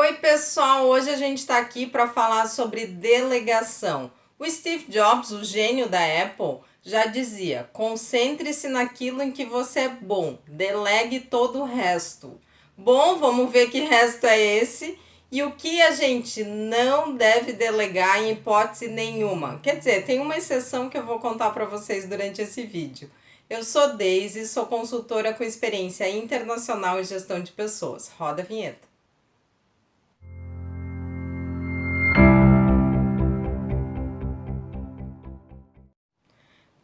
Oi, pessoal! Hoje a gente está aqui para falar sobre delegação. O Steve Jobs, o gênio da Apple, já dizia: concentre-se naquilo em que você é bom, delegue todo o resto. Bom, vamos ver que resto é esse e o que a gente não deve delegar em hipótese nenhuma. Quer dizer, tem uma exceção que eu vou contar para vocês durante esse vídeo. Eu sou Daisy, sou consultora com experiência internacional em gestão de pessoas. Roda a vinheta.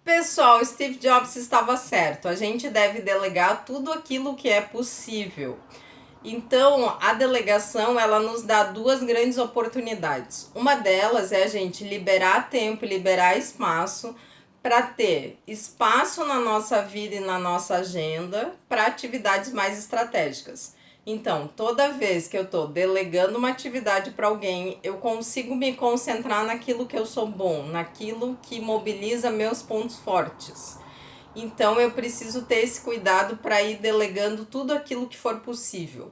Pessoal, Steve Jobs estava certo. A gente deve delegar tudo aquilo que é possível. Então, a delegação, ela nos dá duas grandes oportunidades. Uma delas é a gente liberar tempo, liberar espaço para ter espaço na nossa vida e na nossa agenda para atividades mais estratégicas. Então, toda vez que eu estou delegando uma atividade para alguém, eu consigo me concentrar naquilo que eu sou bom, naquilo que mobiliza meus pontos fortes. Então, eu preciso ter esse cuidado para ir delegando tudo aquilo que for possível.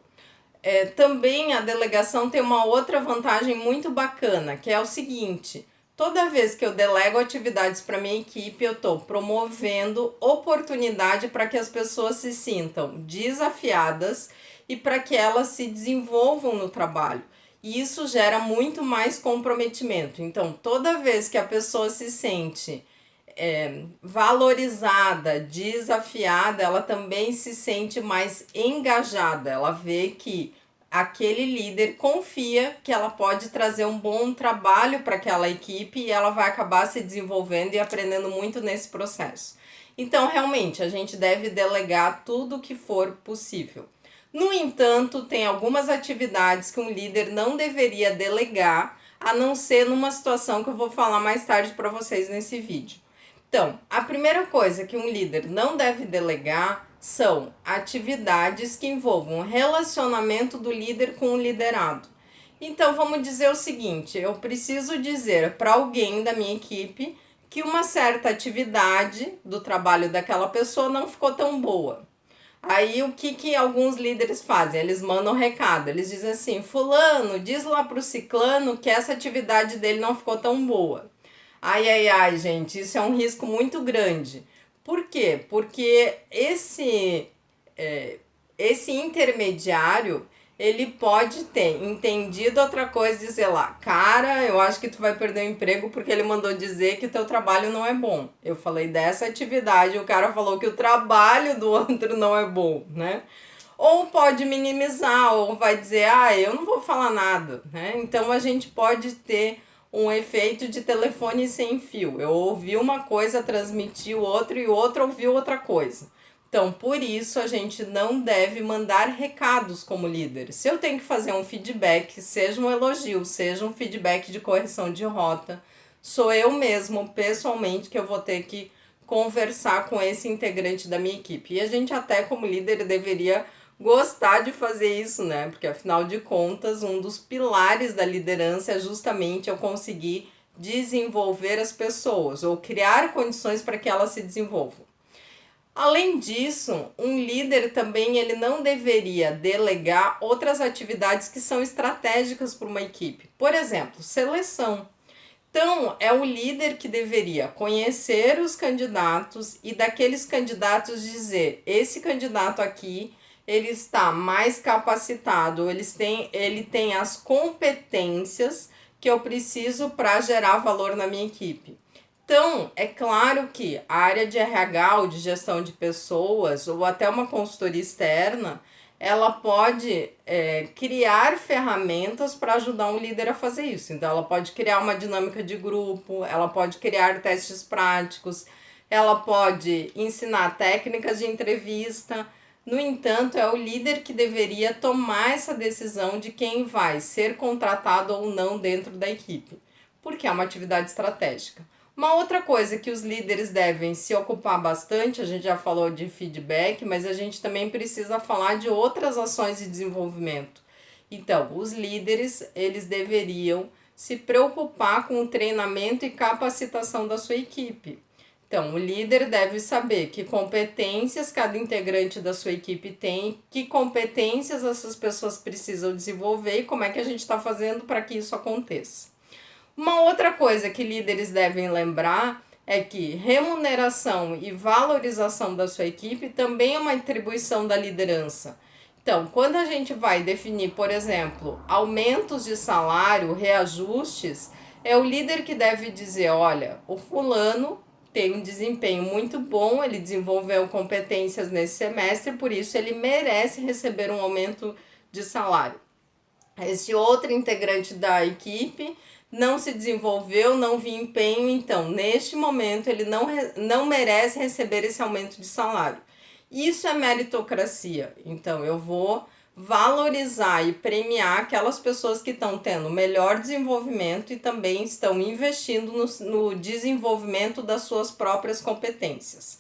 Também a delegação tem uma outra vantagem muito bacana, que é o seguinte: toda vez que eu delego atividades para minha equipe, eu estou promovendo oportunidade para que as pessoas se sintam desafiadas e para que elas se desenvolvam no trabalho. E isso gera muito mais comprometimento. Então, toda vez que a pessoa se sente valorizada, desafiada, ela também se sente mais engajada. Ela vê que aquele líder confia que ela pode trazer um bom trabalho para aquela equipe e ela vai acabar se desenvolvendo e aprendendo muito nesse processo. Então, realmente, a gente deve delegar tudo o que for possível. No entanto, tem algumas atividades que um líder não deveria delegar, a não ser numa situação que eu vou falar mais tarde para vocês nesse vídeo. Então, a primeira coisa que um líder não deve delegar são atividades que envolvam o relacionamento do líder com o liderado. Então, vamos dizer o seguinte: eu preciso dizer para alguém da minha equipe que uma certa atividade do trabalho daquela pessoa não ficou tão boa. Aí o que alguns líderes fazem? Eles mandam um recado, eles dizem assim: fulano, diz lá pro ciclano que essa atividade dele não ficou tão boa. Ai, gente, isso é um risco muito grande. Por quê? Porque esse intermediário, ele pode ter entendido outra coisa e dizer lá: cara, eu acho que tu vai perder o emprego porque ele mandou dizer que teu trabalho não é bom. Eu falei dessa atividade, o cara falou que o trabalho do outro não é bom, né? Ou pode minimizar, ou vai dizer: eu não vou falar nada, né? Então a gente pode ter um efeito de telefone sem fio. Eu ouvi uma coisa, transmiti o outro e o outro ouviu outra coisa. Então, por isso, a gente não deve mandar recados como líder. Se eu tenho que fazer um feedback, seja um elogio, seja um feedback de correção de rota, sou eu mesmo, pessoalmente, que eu vou ter que conversar com esse integrante da minha equipe. E a gente até, como líder, deveria gostar de fazer isso, né? Porque afinal de contas, um dos pilares da liderança é justamente eu conseguir desenvolver as pessoas ou criar condições para que elas se desenvolvam. Além disso, um líder também ele não deveria delegar outras atividades que são estratégicas para uma equipe. Por exemplo, seleção. Então, é o líder que deveria conhecer os candidatos e daqueles candidatos dizer: esse candidato aqui, ele está mais capacitado, ele tem as competências que eu preciso para gerar valor na minha equipe. Então, é claro que a área de RH ou de gestão de pessoas ou até uma consultoria externa, ela pode criar ferramentas para ajudar um líder a fazer isso. Então, ela pode criar uma dinâmica de grupo, ela pode criar testes práticos, ela pode ensinar técnicas de entrevista. No entanto, é o líder que deveria tomar essa decisão de quem vai ser contratado ou não dentro da equipe, porque é uma atividade estratégica. Uma outra coisa que os líderes devem se ocupar bastante, a gente já falou de feedback, mas a gente também precisa falar de outras ações de desenvolvimento. Então, os líderes, eles deveriam se preocupar com o treinamento e capacitação da sua equipe. Então, o líder deve saber que competências cada integrante da sua equipe tem, que competências essas pessoas precisam desenvolver e como é que a gente está fazendo para que isso aconteça. Uma outra coisa que líderes devem lembrar é que remuneração e valorização da sua equipe também é uma atribuição da liderança. Então, quando a gente vai definir, por exemplo, aumentos de salário, reajustes, é o líder que deve dizer: olha, o fulano tem um desempenho muito bom, ele desenvolveu competências nesse semestre, por isso ele merece receber um aumento de salário. Esse outro integrante da equipe não se desenvolveu, não viu empenho, então neste momento ele não merece receber esse aumento de salário. Isso é meritocracia. Então eu vou valorizar e premiar aquelas pessoas que estão tendo melhor desenvolvimento e também estão investindo no desenvolvimento das suas próprias competências.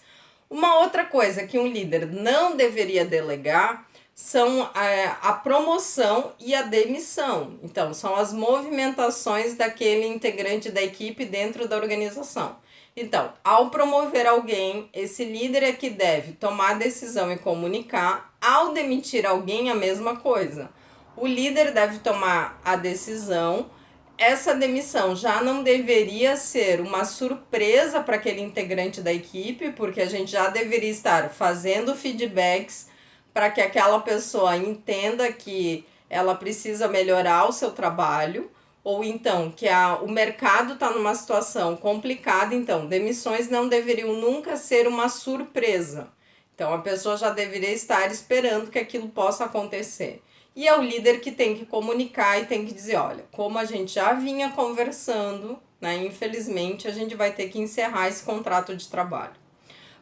Uma outra coisa que um líder não deveria delegar são a promoção e a demissão. Então, são as movimentações daquele integrante da equipe dentro da organização. Então, ao promover alguém, esse líder é que deve tomar a decisão e comunicar. Ao demitir alguém, a mesma coisa. O líder deve tomar a decisão. Essa demissão já não deveria ser uma surpresa para aquele integrante da equipe, porque a gente já deveria estar fazendo feedbacks para que aquela pessoa entenda que ela precisa melhorar o seu trabalho, ou então que o mercado está numa situação complicada, então demissões não deveriam nunca ser uma surpresa. Então a pessoa já deveria estar esperando que aquilo possa acontecer. E é o líder que tem que comunicar e tem que dizer: olha, como a gente já vinha conversando, né, infelizmente a gente vai ter que encerrar esse contrato de trabalho.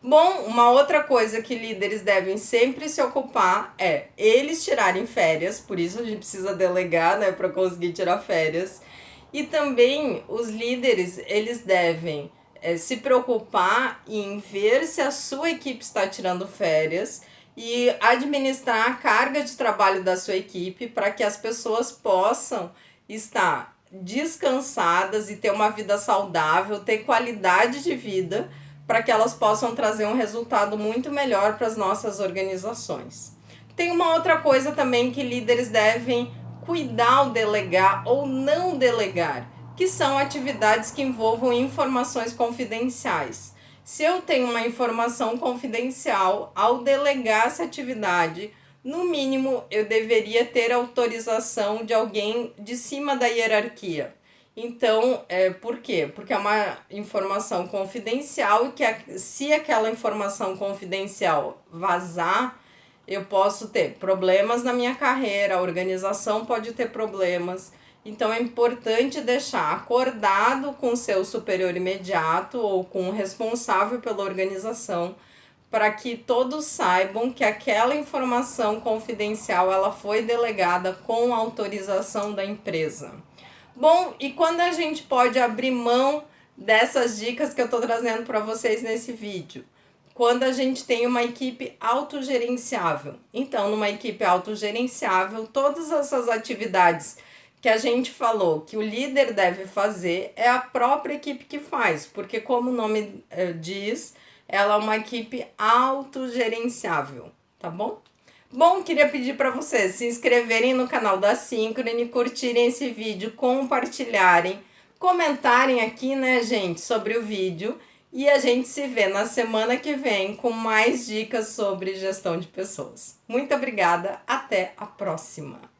Bom, uma outra coisa que líderes devem sempre se ocupar é eles tirarem férias, por isso a gente precisa delegar, né, para conseguir tirar férias. E também os líderes, eles devem se preocupar em ver se a sua equipe está tirando férias e administrar a carga de trabalho da sua equipe para que as pessoas possam estar descansadas e ter uma vida saudável, ter qualidade de vida, para que elas possam trazer um resultado muito melhor para as nossas organizações. Tem uma outra coisa também que líderes devem cuidar ou delegar ou não delegar, que são atividades que envolvam informações confidenciais. Se eu tenho uma informação confidencial, ao delegar essa atividade, no mínimo eu deveria ter autorização de alguém de cima da hierarquia. Então, por quê? Porque é uma informação confidencial e que se aquela informação confidencial vazar, eu posso ter problemas na minha carreira, a organização pode ter problemas. Então, é importante deixar acordado com o seu superior imediato ou com o responsável pela organização, para que todos saibam que aquela informação confidencial ela foi delegada com autorização da empresa. Bom, e quando a gente pode abrir mão dessas dicas que eu estou trazendo para vocês nesse vídeo? Quando a gente tem uma equipe autogerenciável. Então, numa equipe autogerenciável, todas essas atividades que a gente falou que o líder deve fazer é a própria equipe que faz, porque como o nome diz, ela é uma equipe autogerenciável, tá bom? Bom, queria pedir para vocês se inscreverem no canal da Synchrony, curtirem esse vídeo, compartilharem, comentarem aqui, né, gente, sobre o vídeo. E a gente se vê na semana que vem com mais dicas sobre gestão de pessoas. Muito obrigada, até a próxima!